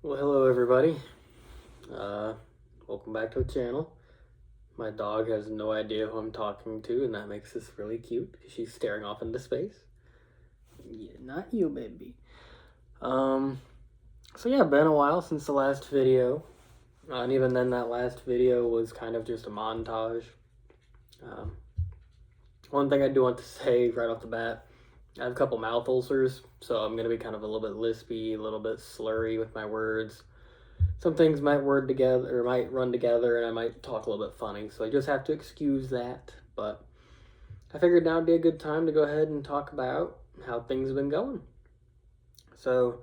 Well, hello everybody. Uh, Welcome back to the channel. My dog has no idea who I'm talking to, and that makes this really cute because she's staring off into space. Yeah, not you, baby. So yeah, been a while since the last video, and even then, that last video was kind of just a montage. Um, One thing I do want to say right off the bat, I have a couple mouth ulcers, so I'm gonna be kind of a little bit lispy, a little bit slurry with my words. Some things might word together or might run together, and I might talk a little bit funny, so I just have to excuse that. But I figured now would be a good time to go ahead and talk about how things have been going. So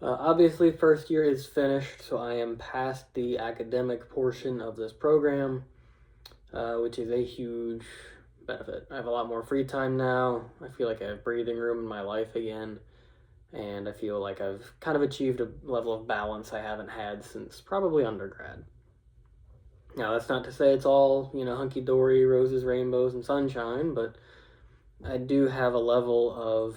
obviously first year is finished, so I am past the academic portion of this program, which is a huge benefit. I have a lot more free time now. I feel like I have breathing room in my life again, and I feel like I've kind of achieved a level of balance I haven't had since probably undergrad. Now, that's not to say it's all, hunky-dory, roses, rainbows, and sunshine, but I do have a level of,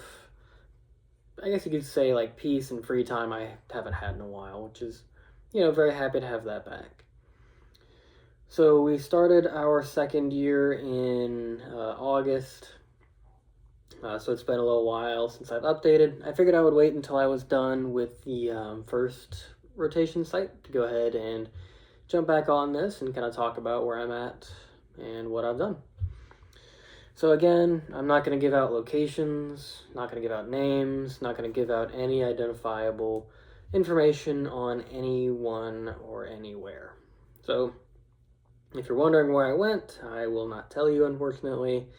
I guess you could say, like, peace and free time I haven't had in a while, which is, very happy to have that back. So we started our second year in August. So it's been a little while since I've updated. I figured I would wait until I was done with the first rotation site to go ahead and jump back on this and kind of talk about where I'm at and what I've done. So again, I'm not going to give out locations, not going to give out names, not going to give out any identifiable information on anyone or anywhere. So if you're wondering where I went, I will not tell you, unfortunately.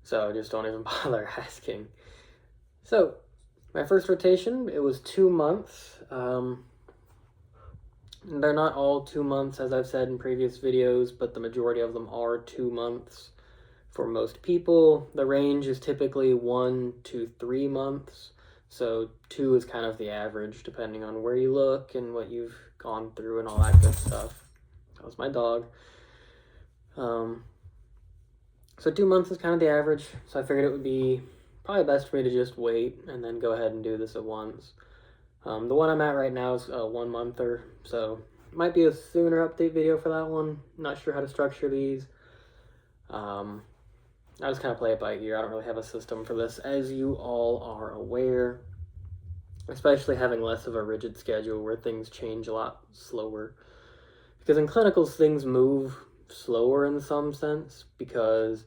So just don't even bother asking. So my first rotation, it was 2 months. They're not all 2 months, as I've said in previous videos, but the majority of them are 2 months for most people. The range is typically 1 to 3 months. So 2 is kind of the average, depending on where you look and what you've gone through and all that good stuff. That was my dog. So 2 months is kind of the average, so I figured it would be probably best for me to just wait and then go ahead and do this at once. The one I'm at right now is a 1 monther, so it might be a sooner update video for that one. Not sure how to structure these. I just kind of play it by ear. I don't really have a system for this, as you all are aware, especially having less of a rigid schedule where things change a lot slower. Because in clinicals, things move slower in some sense, because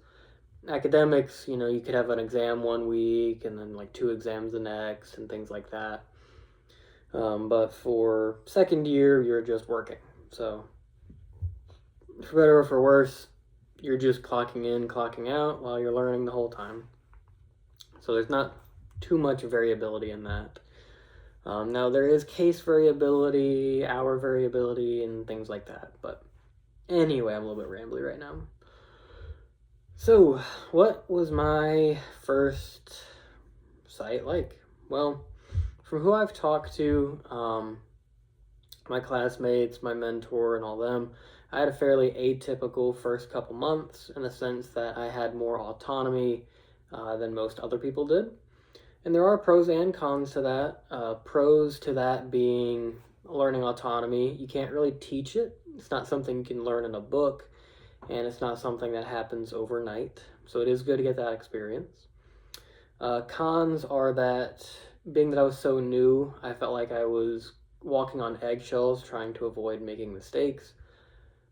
academics, you could have an exam 1 week and then like 2 exams the next and things like that. But for second year, you're just working. So for better or for worse, you're just clocking in, clocking out while you're learning the whole time. So there's not too much variability in that. Now there is case variability, hour variability, and things like that. But anyway, I'm a little bit rambly right now. So what was my first site like? Well, from who I've talked to, my classmates, my mentor, and all them, I had a fairly atypical first couple months in the sense that I had more autonomy than most other people did. And there are pros and cons to that. Pros to that being learning autonomy. You can't really teach it. It's not something you can learn in a book, and it's not something that happens overnight. So it is good to get that experience. Cons are that, being that I was so new, I felt like I was walking on eggshells trying to avoid making mistakes,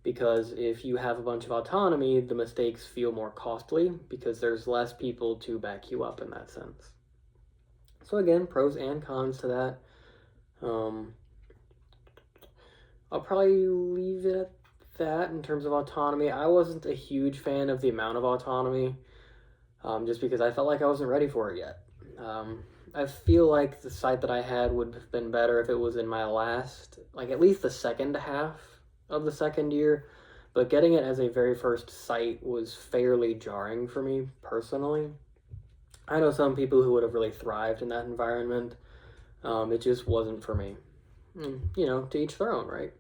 because if you have a bunch of autonomy, the mistakes feel more costly because there's less people to back you up in that sense. So again, pros and cons to that. I'll probably leave it at that in terms of autonomy. I wasn't a huge fan of the amount of autonomy, just because I felt like I wasn't ready for it yet. I feel like the site that I had would have been better if it was in my last, like at least the second half of the second year, but getting it as a very first site was fairly jarring for me personally. I know some people who would have really thrived in that environment. It just wasn't for me. To each their own, right?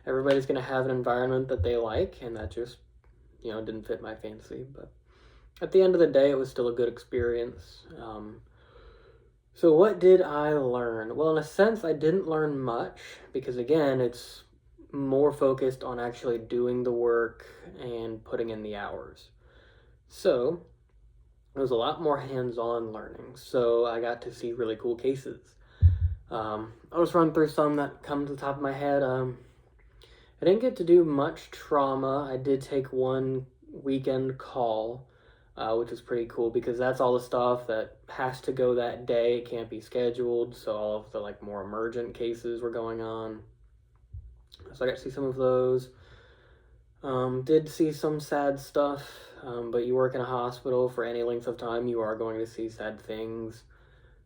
Everybody's going to have an environment that they like, and that just, didn't fit my fancy. But at the end of the day, it was still a good experience. So what did I learn? Well, in a sense, I didn't learn much because again, it's more focused on actually doing the work and putting in the hours. So it was a lot more hands-on learning. So I got to see really cool cases. I'll just run through some that come to the top of my head. I didn't get to do much trauma. I did take one weekend call, which was pretty cool because that's all the stuff that has to go that day. It can't be scheduled, so all of the like more emergent cases were going on. So I got to see some of those. Did see some sad stuff, but you work in a hospital for any length of time, you are going to see sad things.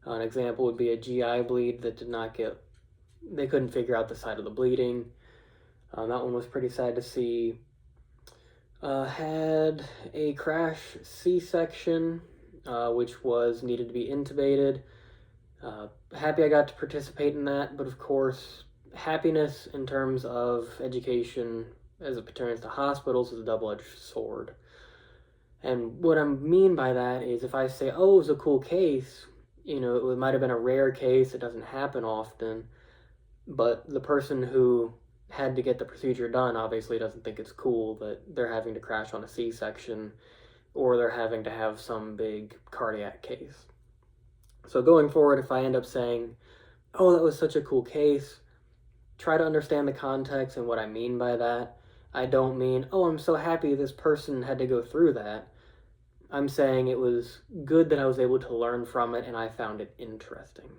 An example would be a GI bleed that did not get, they couldn't figure out the side of the bleeding. That one was pretty sad to see. Had a crash C-section, which was needed to be intubated. Happy I got to participate in that, but of course, happiness in terms of education as it pertains to hospitals is a double-edged sword. And what I mean by that is if I say, oh, it was a cool case, you know, it might have been a rare case, it doesn't happen often, but the person who had to get the procedure done obviously doesn't think it's cool that they're having to crash on a C-section or they're having to have some big cardiac case. So going forward, if I end up saying, oh, that was such a cool case, try to understand the context and what I mean by that. I don't mean, oh, I'm so happy this person had to go through that. I'm saying it was good that I was able to learn from it and I found it interesting.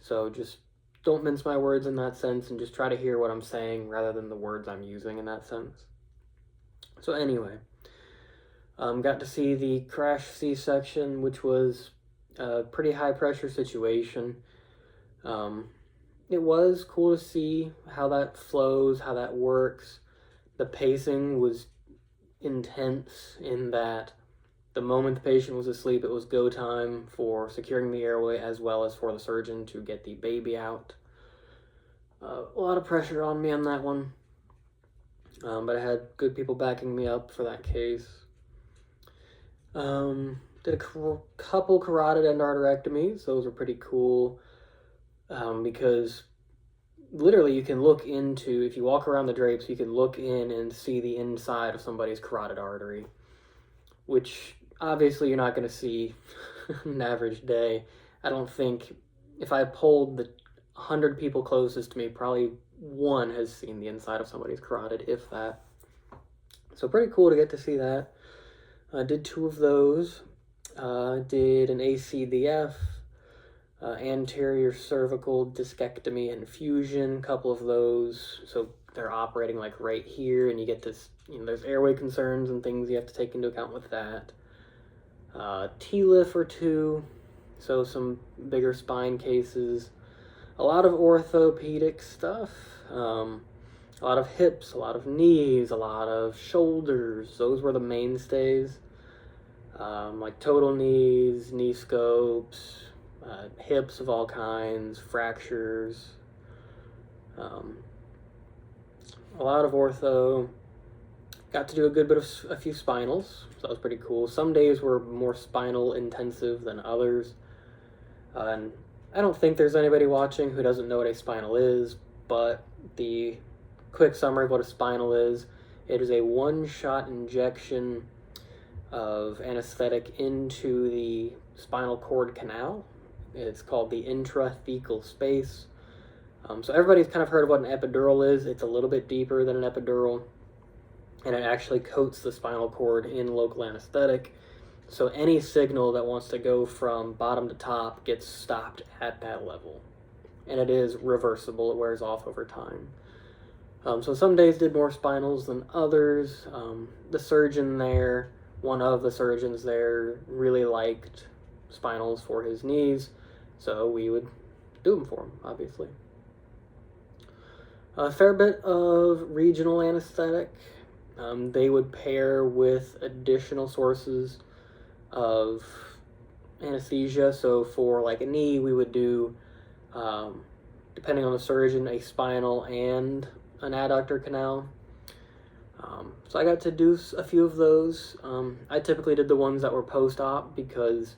So just don't mince my words in that sense and just try to hear what I'm saying rather than the words I'm using in that sense. So anyway, got to see the crash C-section, which was a pretty high pressure situation. It was cool to see how that flows, how that works. The pacing was intense in that the moment the patient was asleep, it was go time for securing the airway as well as for the surgeon to get the baby out. A lot of pressure on me on that one, but I had good people backing me up for that case. Did a couple carotid endarterectomies. Those were pretty cool because literally you can look into, if you walk around the drapes, you can look in and see the inside of somebody's carotid artery, which obviously you're not going to see an average day. I don't think, if I polled the 100 people closest to me, probably one has seen the inside of somebody's carotid, if that. So pretty cool to get to see that. I did 2 of those. Did an ACDF, anterior cervical discectomy and fusion, couple of those. So they're operating like right here, and you get this, you know, there's airway concerns and things you have to take into account with that. TLIF or 2, so some bigger spine cases. A lot of orthopedic stuff, a lot of hips, a lot of knees, a lot of shoulders. Those were the mainstays. Like total knees, knee scopes, hips of all kinds, fractures. A lot of ortho. Got to do a good bit of a few spinals, so that was pretty cool. Some days were more spinal intensive than others. And I don't think there's anybody watching who doesn't know what a spinal is, but the quick summary of what a spinal is, it is a one-shot injection of anesthetic into the spinal cord canal. It's called the intrathecal space. So everybody's kind of heard of what an epidural is. It's a little bit deeper than an epidural, and it actually coats the spinal cord in local anesthetic. So any signal that wants to go from bottom to top gets stopped at that level. And it is reversible, it wears off over time. So some days did more spinals than others. The surgeon there, one of the surgeons there, really liked spinals for his knees, so we would do them for him, obviously. A fair bit of regional anesthetic. They would pair with additional sources of anesthesia. So for like a knee, we would do, depending on the surgeon, a spinal and an adductor canal. So I got to do a few of those. I typically did the ones that were post-op because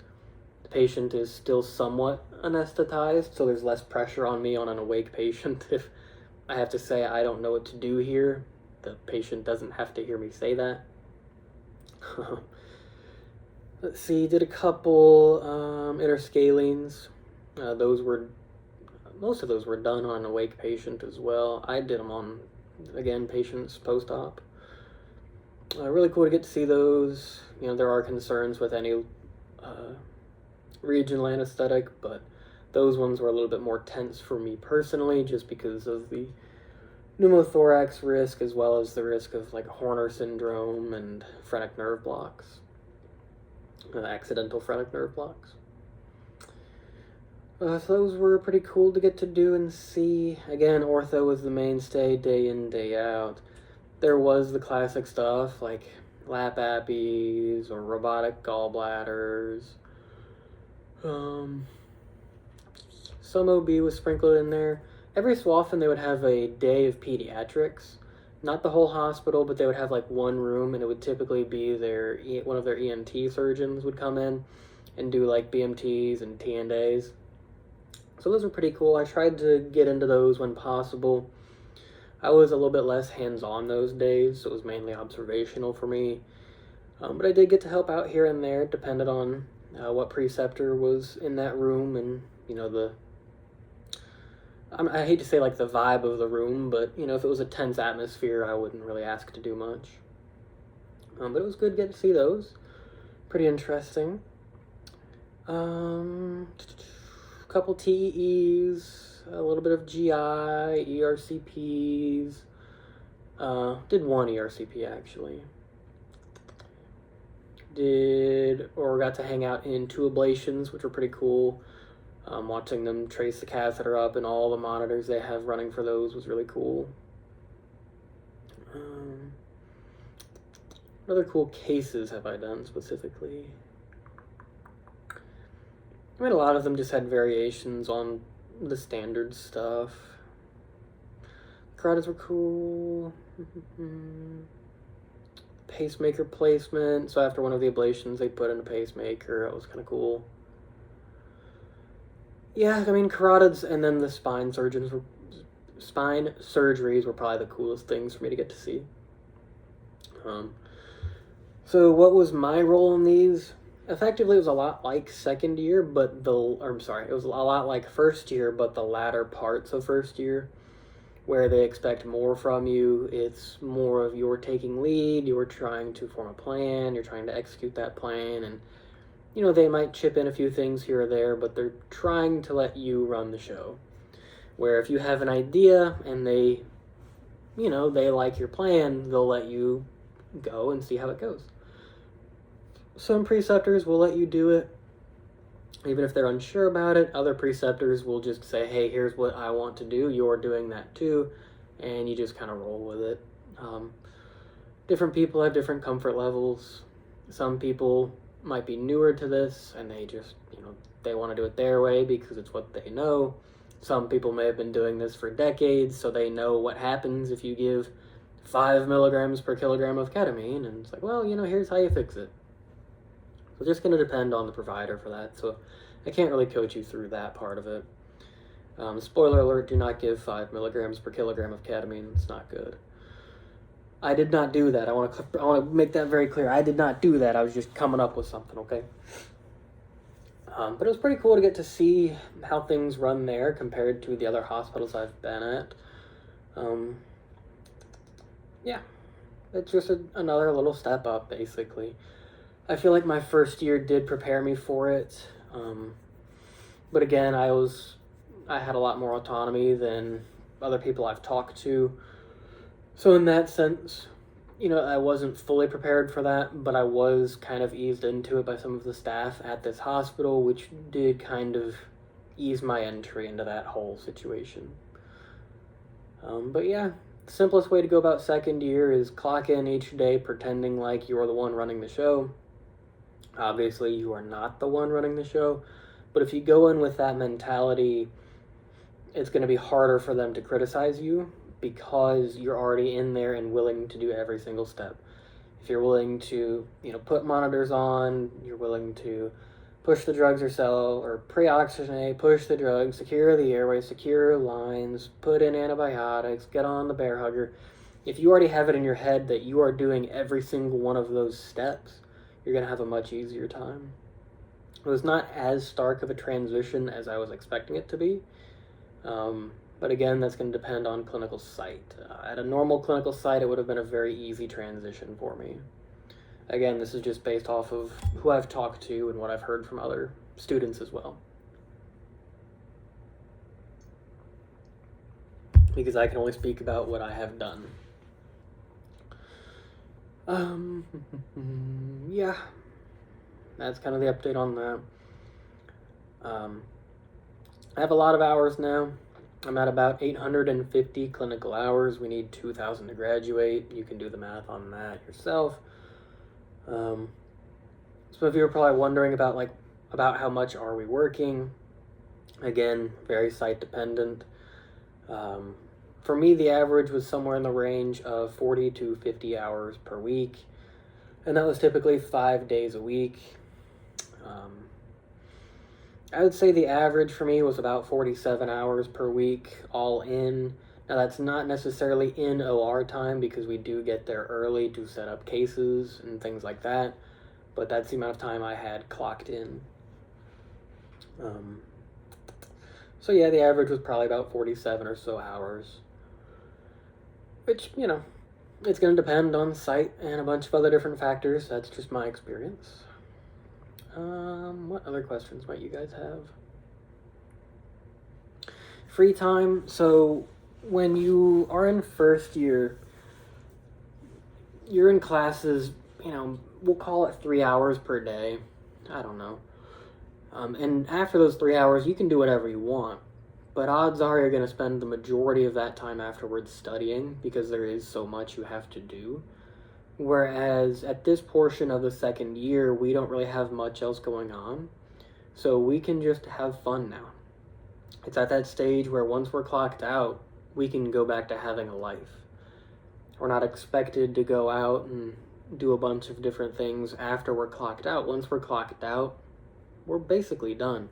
the patient is still somewhat anesthetized, so there's less pressure on me on an awake patient. If I have to say I don't know what to do here, the patient doesn't have to hear me say that. Let's see, did a couple interscalings. Most of those were done on an awake patient as well. I did them on, again, patients post-op. Really cool to get to see those. There are concerns with any regional anesthetic, but those ones were a little bit more tense for me personally, just because of the pneumothorax risk, as well as the risk of like Horner syndrome and phrenic nerve blocks, accidental phrenic nerve blocks. So those were pretty cool to get to do and see. Again, ortho was the mainstay day in, day out. There was the classic stuff like lap appies or robotic gallbladders. Some OB was sprinkled in there. Every so often they would have a day of pediatrics. Not the whole hospital, but they would have like one room, and it would typically be one of their ENT surgeons would come in and do like BMTs and T&As. So those were pretty cool. I tried to get into those when possible. I was a little bit less hands-on those days, so it was mainly observational for me. But I did get to help out here and there, depended on what preceptor was in that room and, I hate to say like the vibe of the room, but, if it was a tense atmosphere, I wouldn't really ask to do much. But it was good to get to see those. Pretty interesting. Couple TEs, a little bit of GI, ERCPs. Did one ERCP actually. Got to hang out in 2 ablations, which were pretty cool. Watching them trace the catheter up and all the monitors they have running for those was really cool. What other cool cases have I done specifically? I mean, a lot of them just had variations on the standard stuff. Carotids were cool. Pacemaker placement. So after one of the ablations, they put in a pacemaker. That was kind of cool. Yeah, I mean, carotids and then the spine surgeries were probably the coolest things for me to get to see. So what was my role in these? Effectively, it was a lot like second year, it was a lot like first year, but the latter parts of first year, where they expect more from you. It's more of you're taking lead, you're trying to form a plan, you're trying to execute that plan, and, they might chip in a few things here or there, but they're trying to let you run the show. Where if you have an idea and they like your plan, they'll let you go and see how it goes. Some preceptors will let you do it, even if they're unsure about it. Other preceptors will just say, hey, here's what I want to do. You're doing that too. And you just kind of roll with it. Different people have different comfort levels. Some people might be newer to this and they just, they want to do it their way because it's what they know. Some people may have been doing this for decades, so they know what happens if you give 5 milligrams per kilogram of ketamine. And it's like, well, here's how you fix it. So it's just going to depend on the provider for that. So I can't really coach you through that part of it. Spoiler alert, do not give 5 milligrams per kilogram of ketamine. It's not good. I did not do that. I want to make that very clear. I did not do that. I was just coming up with something, okay? But it was pretty cool to get to see how things run there compared to the other hospitals I've been at. Yeah, it's just another little step up, basically. I feel like my first year did prepare me for it. But again, I had a lot more autonomy than other people I've talked to. So in that sense, I wasn't fully prepared for that, but I was kind of eased into it by some of the staff at this hospital, which did kind of ease my entry into that whole situation. But yeah, the simplest way to go about second year is clock in each day pretending like you're the one running the show. Obviously, you are not the one running the show, but if you go in with that mentality, it's going to be harder for them to criticize you because you're already in there and willing to do every single step. If you're willing to, put monitors on, you're willing to push the drugs yourself, or pre-oxygenate, push the drugs, secure the airway, secure lines, put in antibiotics, get on the bear hugger. If you already have it in your head that you are doing every single one of those steps, you're going to have a much easier time. It was not as stark of a transition as I was expecting it to be. But again, that's going to depend on clinical site. At a normal clinical site, it would have been a very easy transition for me. Again, this is just based off of who I've talked to and what I've heard from other students as well. Because I can only speak about what I have done. Yeah. That's kind of the update on that. I have a lot of hours now. I'm at about 850 clinical hours. We need 2,000 to graduate. You can do the math on that yourself. Some of you are probably wondering about how much are we working. Again, very site dependent. For me, the average was somewhere in the range of 40 to 50 hours per week, and that was typically 5 days a week. I would say the average for me was about 47 hours per week, all in. Now, that's not necessarily in OR time because we do get there early to set up cases and things like that, but that's the amount of time I had clocked in. So yeah, the average was probably about 47 or so hours, which, it's going to depend on site and a bunch of other different factors. That's just my experience. What other questions might you guys have? Free time. So when you are in first year, you're in classes, we'll call it 3 hours per day. I don't know. And after those 3 hours, you can do whatever you want. But odds are you're going to spend the majority of that time afterwards studying because there is so much you have to do. Whereas at this portion of the second year, we don't really have much else going on. So we can just have fun now. It's at that stage where once we're clocked out, we can go back to having a life. We're not expected to go out and do a bunch of different things after we're clocked out. Once we're clocked out, we're basically done.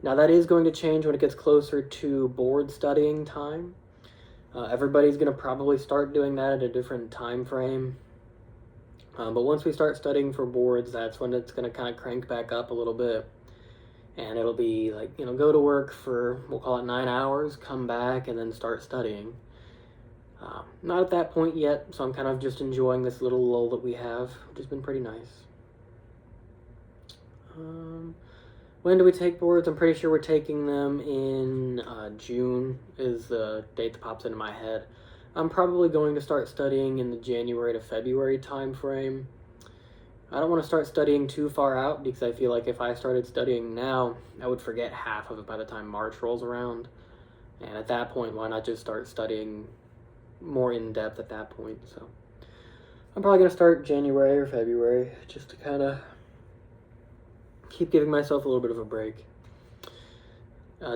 Now that is going to change when it gets closer to board studying time. Everybody's going to probably start doing that at a different time frame. But once we start studying for boards, that's when it's going to kind of crank back up a little bit. And it'll be like, go to work for, we'll call it 9 hours, come back, and then start studying. Not at that point yet, so I'm kind of just enjoying this little lull that we have, which has been pretty nice. When do we take boards? I'm pretty sure we're taking them in June is the date that pops into my head. I'm probably going to start studying in the January to February time frame. I don't want to start studying too far out because I feel like if I started studying now, I would forget half of it by the time March rolls around. And at that point, why not just start studying more in depth at that point? So I'm probably going to start January or February just to kind of keep giving myself a little bit of a break.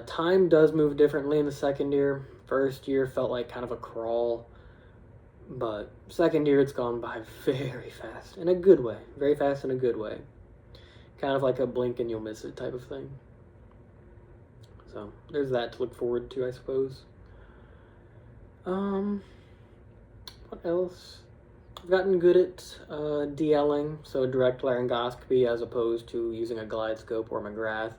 Time does move differently in the second year. First year felt like kind of a crawl, but second year it's gone by very fast in a good way. Very fast in a good way. Kind of like a blink and you'll miss it type of thing. So there's that to look forward to, I suppose. What else? I've gotten good at DLing, so direct laryngoscopy as opposed to using a glide scope or McGrath.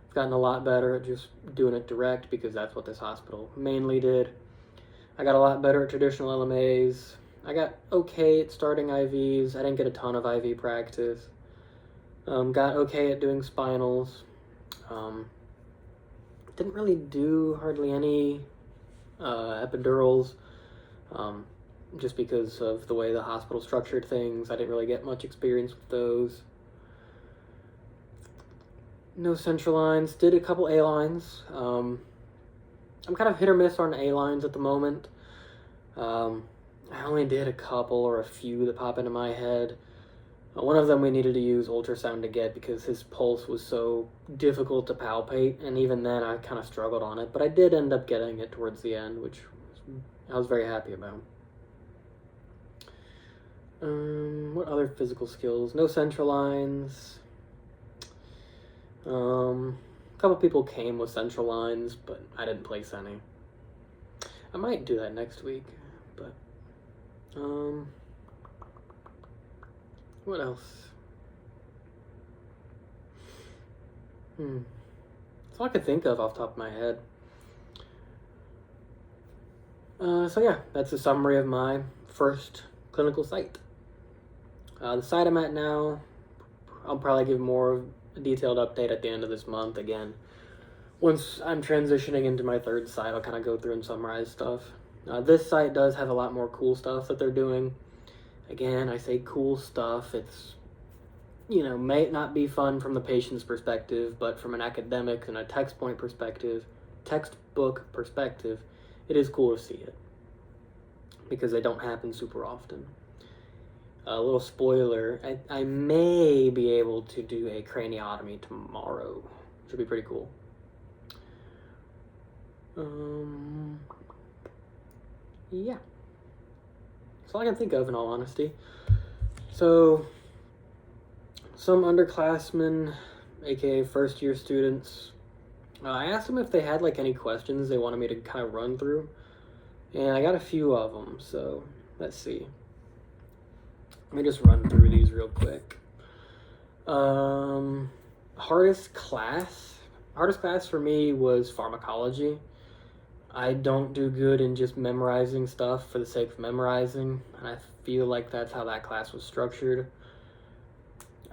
I've gotten a lot better at just doing it direct because that's what this hospital mainly did. I got a lot better at traditional LMAs. I got okay at starting IVs. I didn't get a ton of IV practice. Got okay at doing spinals. Didn't really do hardly any epidurals. Just because of the way the hospital structured things. I didn't really get much experience with those. No central lines. Did a couple A lines. I'm kind of hit or miss on A lines at the moment. I only did a couple or a few that pop into my head. One of them we needed to use ultrasound to get because his pulse was so difficult to palpate, and even then I kind of struggled on it, but I did end up getting it towards the end, which I was very happy about. What other physical skills? No central lines. A couple people came with central lines, but I didn't place any. I might do that next week, but what else? That's all I could think of off the top of my head. So yeah, that's a summary of my first clinical site. The site I'm at now, I'll probably give more of a detailed update at the end of this month again. Once I'm transitioning into my third site, I'll kind of go through and summarize stuff. This site does have a lot more cool stuff that they're doing. Again, I say cool stuff. It's, may not be fun from the patient's perspective, but from an academic and a textbook perspective, it is cool to see it. Because they don't happen super often. A little spoiler, I may be able to do a craniotomy tomorrow. Should be pretty cool. Yeah. That's all I can think of, in all honesty. So, some underclassmen, aka first year students, I asked them if they had any questions they wanted me to kind of run through. And I got a few of them, so let's see. Let me just run through these real quick. Hardest class for me was pharmacology. I don't do good in just memorizing stuff for the sake of memorizing, and I feel like that's how that class was structured.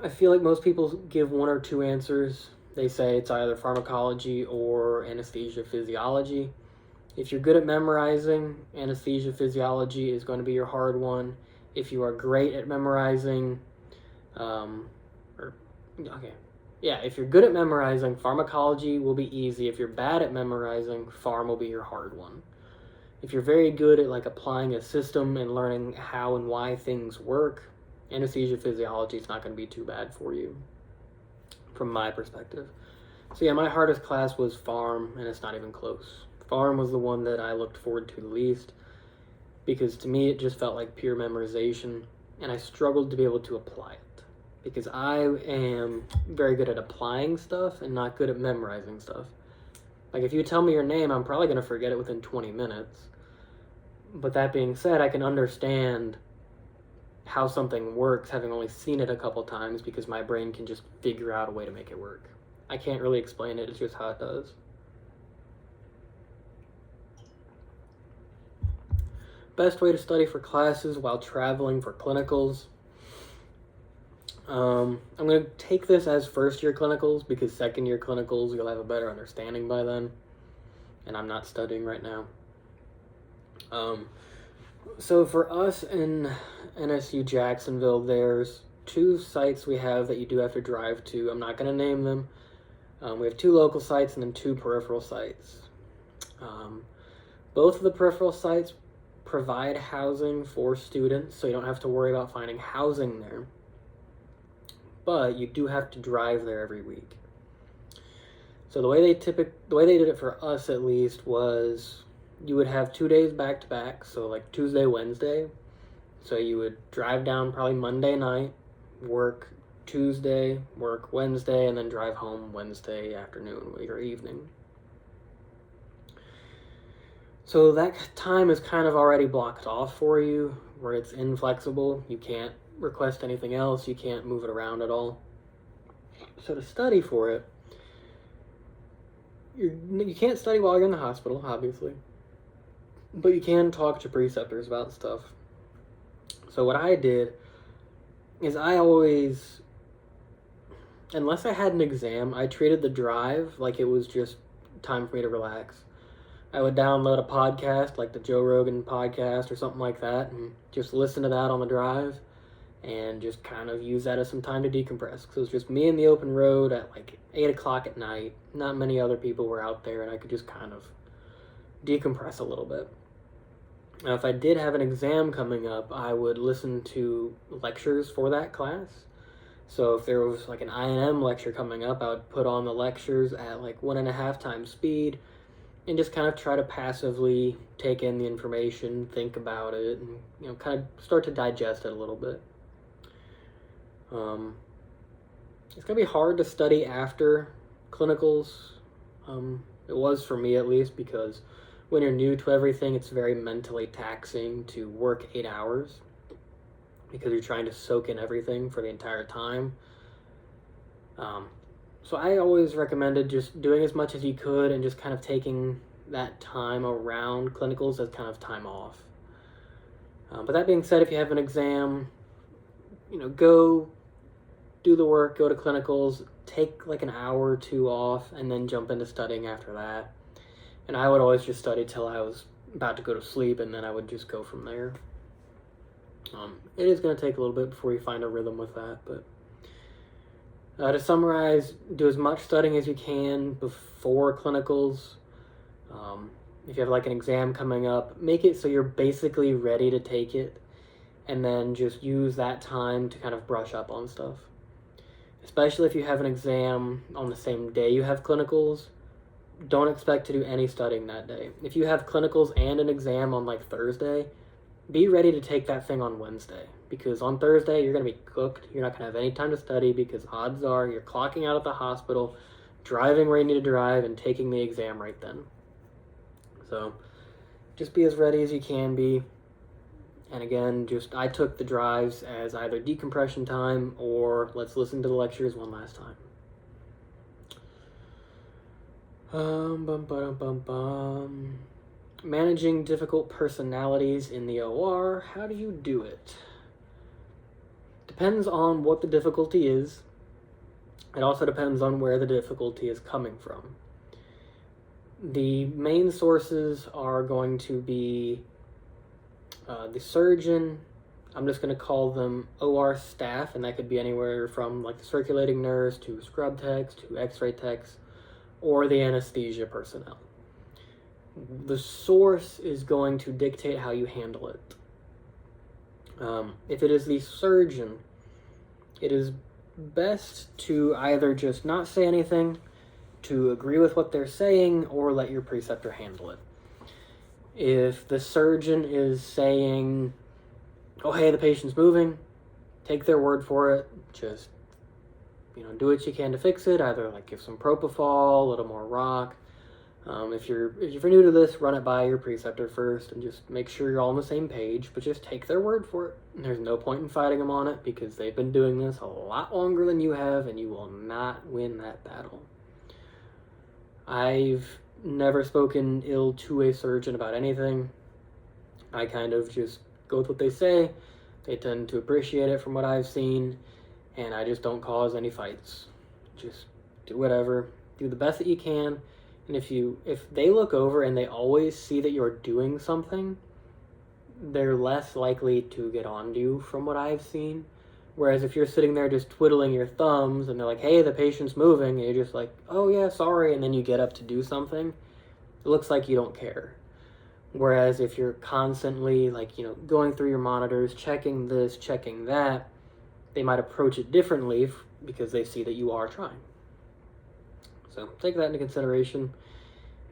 I feel like most people give one or two answers. They say it's either pharmacology or anesthesia physiology. If you're good at memorizing, anesthesia physiology is going to be your hard one. If you are great at memorizing, if you're good at memorizing, pharmacology will be easy. If you're bad at memorizing, pharm will be your hard one. If you're very good at applying a system and learning how and why things work, anesthesia physiology is not going to be too bad for you, from my perspective. So yeah, my hardest class was pharm, and it's not even close. Pharm was the one that I looked forward to the least, because to me it just felt like pure memorization, and I struggled to be able to apply it, because I am very good at applying stuff and not good at memorizing stuff. If you tell me your name, I'm probably going to forget it within 20 minutes. But that being said, I can understand how something works having only seen it a couple times, because my brain can just figure out a way to make it work. I can't really explain it, it's just how it does. Best way to study for classes while traveling for clinicals. I'm going to take this as first year clinicals, because second year clinicals you'll have a better understanding by then, and I'm not studying right now. So for us in NSU Jacksonville, there's 2 sites we have that you do have to drive to. I'm not going to name them. We have 2 local sites and then 2 peripheral sites. Both of the peripheral sites provide housing for students, so you don't have to worry about finding housing there. But you do have to drive there every week. So the way they did it for us, at least, was you would have 2 days back to back, so Tuesday, Wednesday. So you would drive down probably Monday night, work Tuesday, work Wednesday, and then drive home Wednesday afternoon or evening. So that time is kind of already blocked off for you, where it's inflexible. You can't request anything else. You can't move it around at all. So to study for it, you can't study while you're in the hospital, obviously. But you can talk to preceptors about stuff. So what I did is I always, unless I had an exam, I treated the drive like it was just time for me to relax. I would download a podcast, like the Joe Rogan podcast or something like that, and just listen to that on the drive, and just kind of use that as some time to decompress. Because it was just me in the open road at 8 o'clock at night. Not many other people were out there, and I could just kind of decompress a little bit. Now, if I did have an exam coming up, I would listen to lectures for that class. So if there was an I&M lecture coming up, I would put on the lectures at 1.5 times speed, and just kind of try to passively take in the information, think about it, and kind of start to digest it a little bit. It's going to be hard to study after clinicals. It was for me at least, because when you're new to everything, it's very mentally taxing to work 8 hours because you're trying to soak in everything for the entire time. So I always recommended just doing as much as you could and just kind of taking that time around clinicals as kind of time off. But that being said, if you have an exam, go do the work, go to clinicals, take like an hour or two off, and then jump into studying after that. And I would always just study till I was about to go to sleep, and then I would just go from there. It is going to take a little bit before you find a rhythm with that, but to summarize, do as much studying as you can before clinicals. If you have like an exam coming up, make it so you're basically ready to take it, and then just use that time to kind of brush up on stuff. Especially if you have an exam on the same day you have clinicals, don't expect to do any studying that day. If you have clinicals and an exam on like Thursday, be ready to take that thing on Wednesday, because on Thursday you're going to be cooked. You're not going to have any time to study because odds are you're clocking out at the hospital, driving where you need to drive, and taking the exam right then. So just be as ready as you can be. And again, I took the drives as either decompression time or let's listen to the lectures one last time. Managing difficult personalities in the OR, how do you do it? Depends on what the difficulty is. It also depends on where the difficulty is coming from. The main sources are going to be the surgeon. I'm just going to call them OR staff, and that could be anywhere from like the circulating nurse to scrub techs to x-ray techs, or the anesthesia personnel. The source is going to dictate how you handle it. If it is the surgeon, it is best to either just not say anything, to agree with what they're saying, or let your preceptor handle it. If the surgeon is saying, oh, hey, the patient's moving, take their word for it. Just, do what you can to fix it. Either like give some propofol, a little more rock. If you're new to this, run it by your preceptor first and just make sure you're all on the same page, but just take their word for it. And there's no point in fighting them on it, because they've been doing this a lot longer than you have, and you will not win that battle. I've never spoken ill to a surgeon about anything. I kind of just go with what they say. They tend to appreciate it from what I've seen, and I just don't cause any fights. Just do whatever. Do the best that you can. And if they look over and they always see that you're doing something, they're less likely to get on to you from what I've seen. Whereas if you're sitting there just twiddling your thumbs and they're like, hey, the patient's moving, and you're just like, oh yeah, sorry, and then you get up to do something, it looks like you don't care. Whereas if you're constantly going through your monitors, checking this, checking that, they might approach it differently because they see that you are trying. So take that into consideration.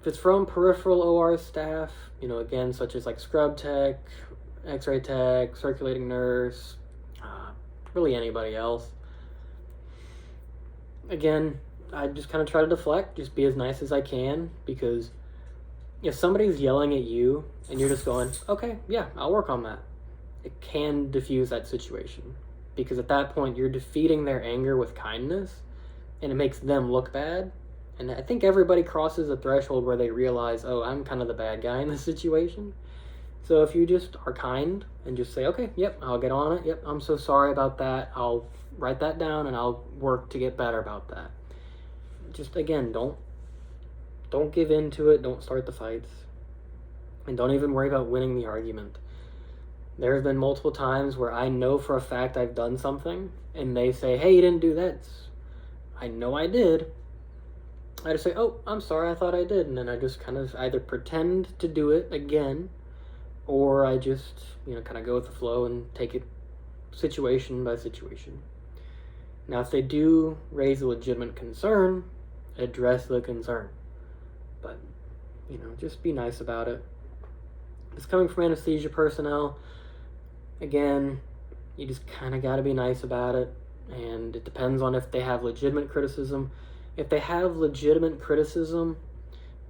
If it's from peripheral OR staff, again, such as like scrub tech, x-ray tech, circulating nurse, really anybody else, again, I just kind of try to deflect, just be as nice as I can, because if somebody's yelling at you and you're just going, okay, yeah, I'll work on that, it can diffuse that situation, because at that point you're defeating their anger with kindness, and it makes them look bad. And I think everybody crosses a threshold where they realize, oh, I'm kind of the bad guy in this situation. So if you just are kind and just say, okay, yep, I'll get on it. Yep, I'm so sorry about that. I'll write that down and I'll work to get better about that. Just, again, don't give in to it. Don't start the fights. And don't even worry about winning the argument. There have been multiple times where I know for a fact I've done something, and they say, hey, you didn't do that. I know I did. I just say, oh, I'm sorry, I thought I did. And then I just kind of either pretend to do it again, or I just, kind of go with the flow and take it situation by situation. Now, if they do raise a legitimate concern, address the concern. But, just be nice about it. It's coming from anesthesia personnel. Again, you just kind of got to be nice about it. And it depends on if they have legitimate criticism. If they have legitimate criticism,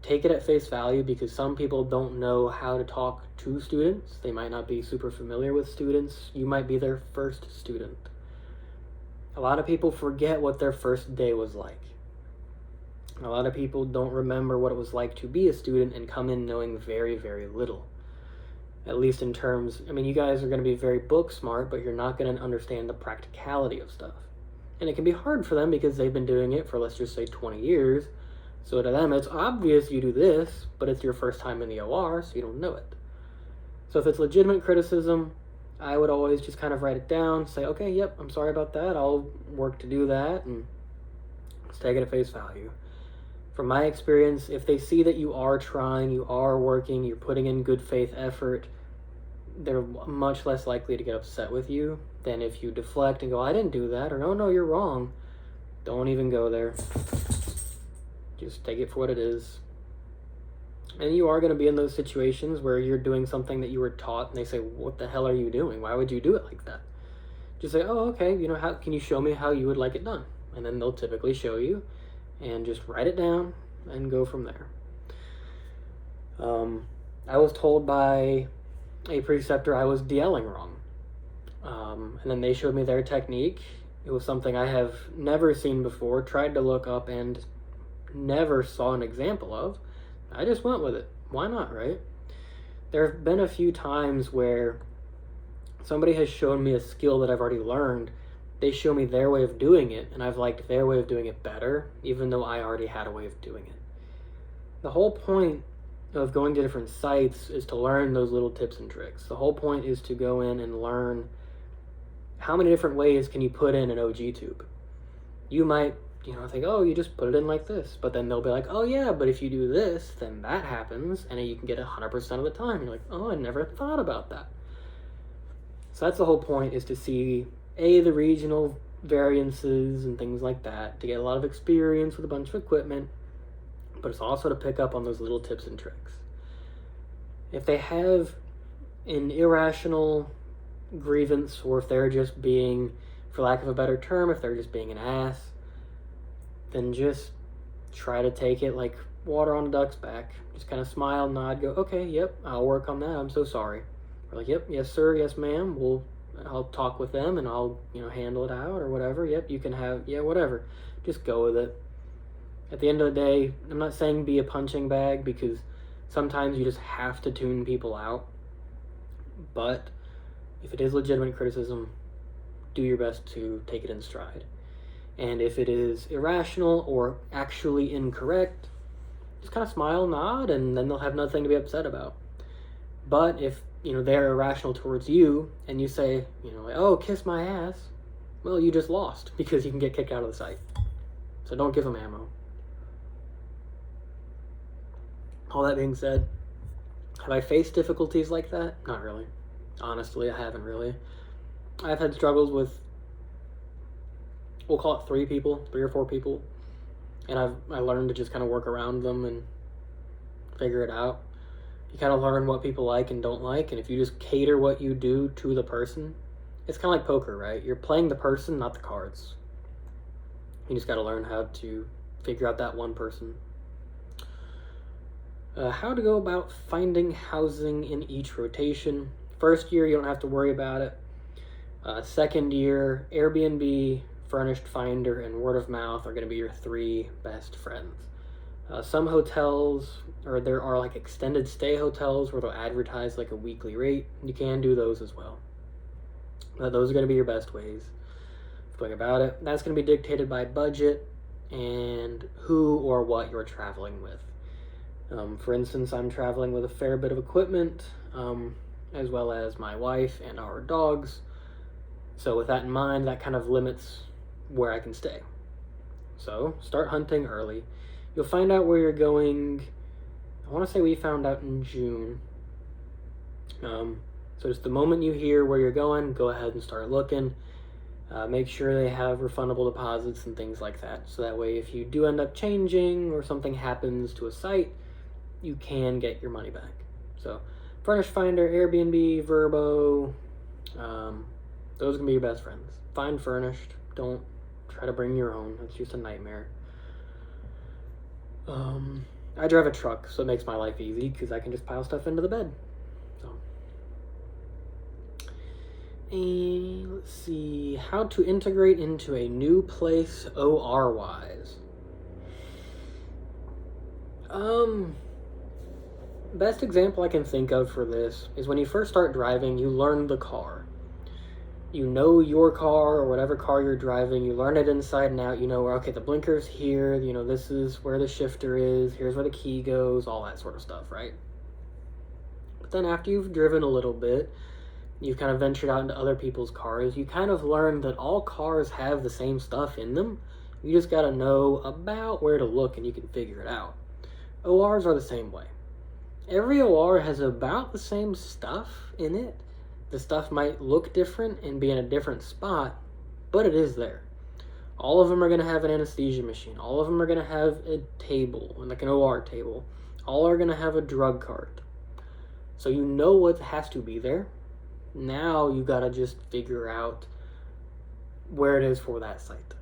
take it at face value, because some people don't know how to talk to students. They might not be super familiar with students. You might be their first student. A lot of people forget what their first day was like. A lot of people don't remember what it was like to be a student and come in knowing very, very little. At least in terms, I mean, you guys are going to be very book smart, but you're not going to understand the practicality of stuff. And it can be hard for them because they've been doing it for, let's just say, 20 years. So to them, it's obvious you do this, but it's your first time in the OR, so you don't know it. So if it's legitimate criticism, I would always just kind of write it down, say, okay, yep, I'm sorry about that. I'll work to do that, and let's take it at face value. From my experience, if they see that you are trying, you are working, you're putting in good faith effort, they're much less likely to get upset with you than if you deflect and go, I didn't do that, or oh no, you're wrong. Don't even go there. Just take it for what it is. And you are going to be in those situations where you're doing something that you were taught and they say, what the hell are you doing? Why would you do it like that? Just say, oh, okay, how can you show me how you would like it done? And then they'll typically show you, and just write it down and go from there. I was told by a preceptor I was DLing wrong. And then they showed me their technique. It was something I have never seen before, tried to look up and never saw an example of. I just went with it. Why not, right? There have been a few times where somebody has shown me a skill that I've already learned. They show me their way of doing it, and I've liked their way of doing it better, even though I already had a way of doing it. The whole point of going to different sites is to learn those little tips and tricks. The whole point is to go in and learn how many different ways can you put in an OG tube. You might, think, oh, you just put it in like this, but then they'll be like, oh yeah, but if you do this, then that happens, and you can get 100% of the time. You're like, oh, I never thought about that. So that's the whole point, is to see the regional variances and things like that, to get a lot of experience with a bunch of equipment, but it's also to pick up on those little tips and tricks. If they have an irrational grievance, or if they're just being, for lack of a better term, if they're just being an ass, then just try to take it like water on a duck's back. Just kind of smile, nod, go, okay, yep, I'll work on that, I'm so sorry. We're like, yep, yes sir, yes ma'am, I'll talk with them and I'll, handle it out or whatever. Yep, you can have, whatever. Just go with it. At the end of the day, I'm not saying be a punching bag, because sometimes you just have to tune people out. But if it is legitimate criticism, do your best to take it in stride. And if it is irrational or actually incorrect, just kind of smile, nod, and then they'll have nothing to be upset about. But if they're irrational towards you, and you say, oh, kiss my ass, well, you just lost, because you can get kicked out of the site. So don't give them ammo. All that being said, have I faced difficulties like that? Not really. Honestly, I haven't really. I've had struggles with, we'll call it 3 or 4 people, and I learned to just kind of work around them and figure it out. You kind of learn what people like and don't like, and if you just cater what you do to the person, it's kind of like poker, right? You're playing the person, not the cards. You just got to learn how to figure out that one person. How to go about finding housing in each rotation. First year, you don't have to worry about it. Second year, Airbnb, Furnished Finder, and word of mouth are going to be your 3 best friends. Some hotels, or there are like extended stay hotels where they'll advertise like a weekly rate. You can do those as well. Those are going to be your best ways of going about it. That's going to be dictated by budget and who or what you're traveling with. For instance, I'm traveling with a fair bit of equipment, as well as my wife and our dogs. So with that in mind, that kind of limits where I can stay. So start hunting early. You'll find out where you're going, I want to say we found out in June. So just the moment you hear where you're going, go ahead and start looking. Make sure they have refundable deposits and things like that. So that way, if you do end up changing or something happens to a site, you can get your money back. So Furnished Finder, Airbnb, Verbo, those are going to be your best friends. Find furnished. Don't try to bring your own. That's just a nightmare. I drive a truck, so it makes my life easy because I can just pile stuff into the bed. So, and let's see, how to integrate into a new place OR-wise. Best example I can think of for this is when you first start driving, you learn the car. You know your car or whatever car you're driving, you learn it inside and out. You know, okay, the blinker's here, you know, this is where the shifter is, here's where the key goes, all that sort of stuff, right? But then after you've driven a little bit, you've kind of ventured out into other people's cars, you kind of learn that all cars have the same stuff in them. You just gotta know about where to look and you can figure it out. ORs are the same way. Every OR has about the same stuff in it. The stuff might look different and be in a different spot, but it is there. All of them are going to have an anesthesia machine. All of them are going to have a table, like an OR table. All are going to have a drug cart. So you know what has to be there. Now you got to just figure out where it is for that site.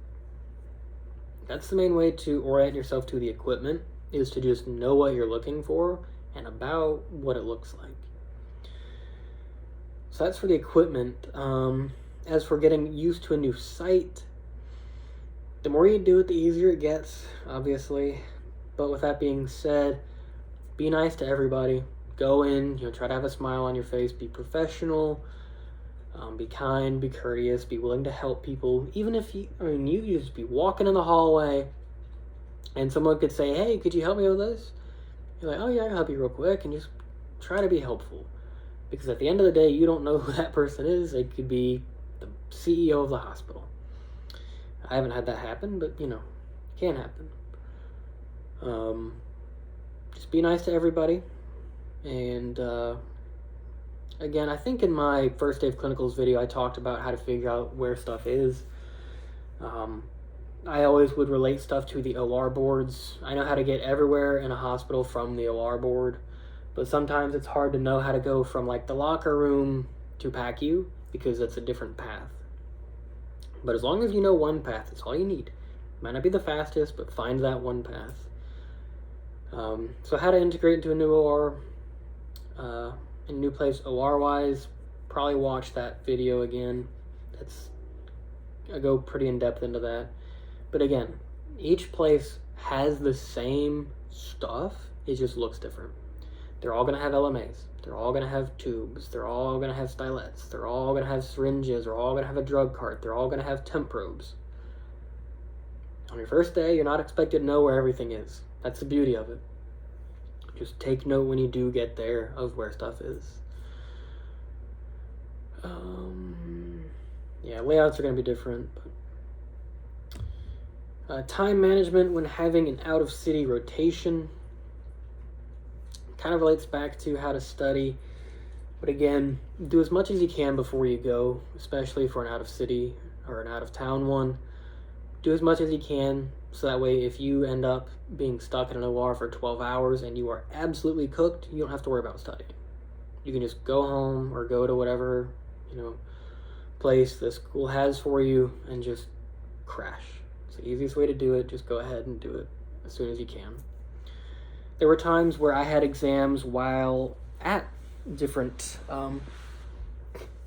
That's the main way to orient yourself to the equipment, is to just know what you're looking for and about what it looks like. So that's for the equipment. As for getting used to a new site, the more you do it, the easier it gets, obviously. But with that being said, be nice to everybody. Go in, try to have a smile on your face, be professional, be kind, be courteous, be willing to help people. Even if you just be walking in the hallway and someone could say, hey, could you help me with this? You're like, oh yeah, I can help you real quick, and just try to be helpful. Because at the end of the day, you don't know who that person is. It could be the CEO of the hospital. I haven't had that happen, but it can happen. Just be nice to everybody. And again, I think in my first day of clinicals video, I talked about how to figure out where stuff is. I always would relate stuff to the OR boards. I know how to get everywhere in a hospital from the OR board, but sometimes it's hard to know how to go from like the locker room to PACU because it's a different path. But as long as you know one path, that's all you need. Might not be the fastest, but find that one path. So how to integrate into a new OR, in a new place OR-wise, probably watch that video again. I go pretty in-depth into that. But again, each place has the same stuff, it just looks different. They're all going to have LMAs. They're all going to have tubes. They're all going to have stylets. They're all going to have syringes. They're all going to have a drug cart. They're all going to have temp probes. On your first day, you're not expected to know where everything is. That's the beauty of it. Just take note when you do get there of where stuff is. Yeah, layouts are going to be different. But time management when having an out-of-city rotation kind of relates back to how to study. But again, do as much as you can before you go, especially for an out-of-city or an out-of-town one. Do as much as you can, so that way if you end up being stuck in an OR for 12 hours and you are absolutely cooked, you don't have to worry about studying. You can just go home or go to whatever, place the school has for you and just crash. It's the easiest way to do it. Just go ahead and do it as soon as you can. There were times where I had exams while at different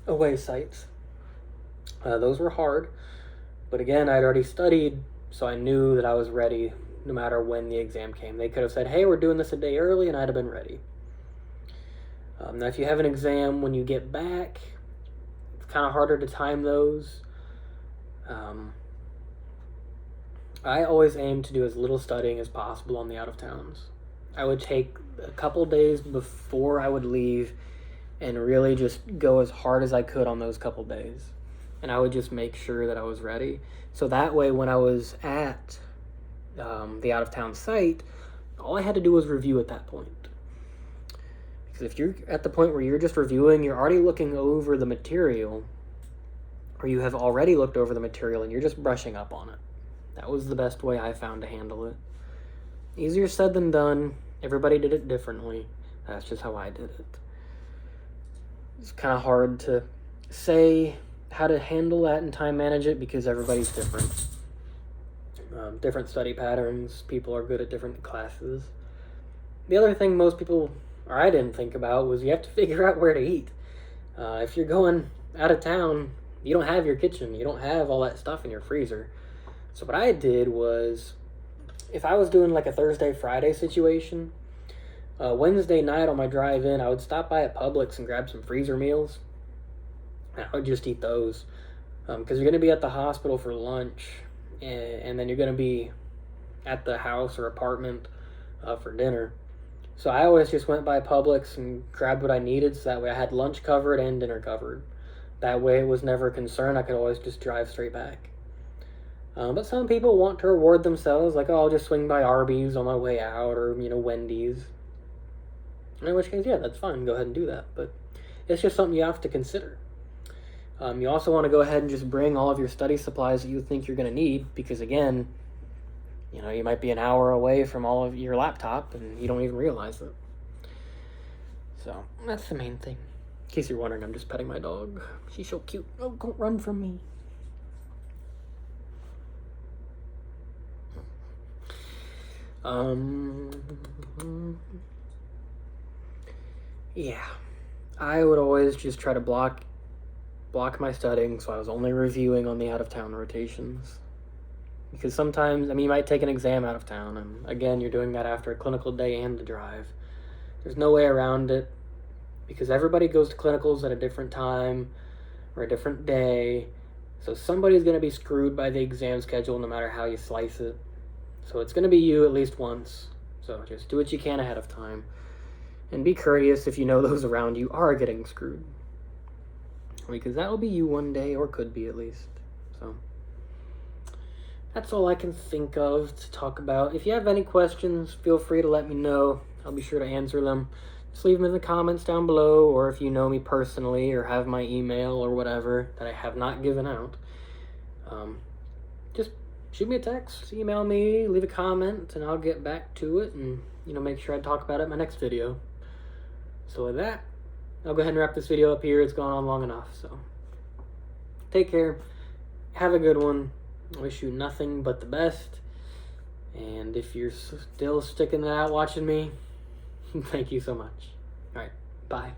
away sites. Those were hard. But again, I'd already studied, so I knew that I was ready no matter when the exam came. They could have said, hey, we're doing this a day early, and I'd have been ready. Now, if you have an exam when you get back, it's kind of harder to time those. I always aim to do as little studying as possible on the out-of-towns. I would take a couple days before I would leave and really just go as hard as I could on those couple days. And I would just make sure that I was ready. So that way, when I was at the out-of-town site, all I had to do was review at that point. Because if you're at the point where you're just reviewing, you're already looking over the material, or you have already looked over the material and you're just brushing up on it. That was the best way I found to handle it. Easier said than done. Everybody did it differently. That's just how I did it. It's kind of hard to say how to handle that and time manage it because everybody's different. different study patterns. People are good at different classes. The other thing most people, or I didn't think about, was you have to figure out where to eat. If you're going out of town, you don't have your kitchen. You don't have all that stuff in your freezer. So what I did was, if I was doing like a Thursday, Friday situation, Wednesday night on my drive in, I would stop by at Publix and grab some freezer meals. And I would just eat those. Because you're going to be at the hospital for lunch, and then you're going to be at the house or apartment for dinner. So I always just went by Publix and grabbed what I needed, so that way I had lunch covered and dinner covered. That way it was never a concern. I could always just drive straight back. But some people want to reward themselves, like, oh, I'll just swing by Arby's on my way out, or, Wendy's. In which case, yeah, that's fine. Go ahead and do that. But it's just something you have to consider. You also want to go ahead and just bring all of your study supplies that you think you're going to need, because again, you might be an hour away from all of your laptop and you don't even realize it. So that's the main thing. In case you're wondering, I'm just petting my dog. She's so cute. Oh, don't run from me. Yeah, I would always just try to block my studying, so I was only reviewing on the out-of-town rotations. Because sometimes, you might take an exam out of town, and again, you're doing that after a clinical day and the drive. There's no way around it, because everybody goes to clinicals at a different time, or a different day, so somebody's going to be screwed by the exam schedule no matter how you slice it. So it's going to be you at least once, so just do what you can ahead of time. And be courteous if you know those around you are getting screwed. Because that'll be you one day, or could be at least. So that's all I can think of to talk about. If you have any questions, feel free to let me know. I'll be sure to answer them. Just leave them in the comments down below, or if you know me personally or have my email or whatever that I have not given out, just shoot me a text, email me, leave a comment, and I'll get back to it and make sure I talk about it in my next video. So with that, I'll go ahead and wrap this video up here. It's gone on long enough, so take care. Have a good one. I wish you nothing but the best. And if you're still sticking it out watching me, thank you so much. All right, bye.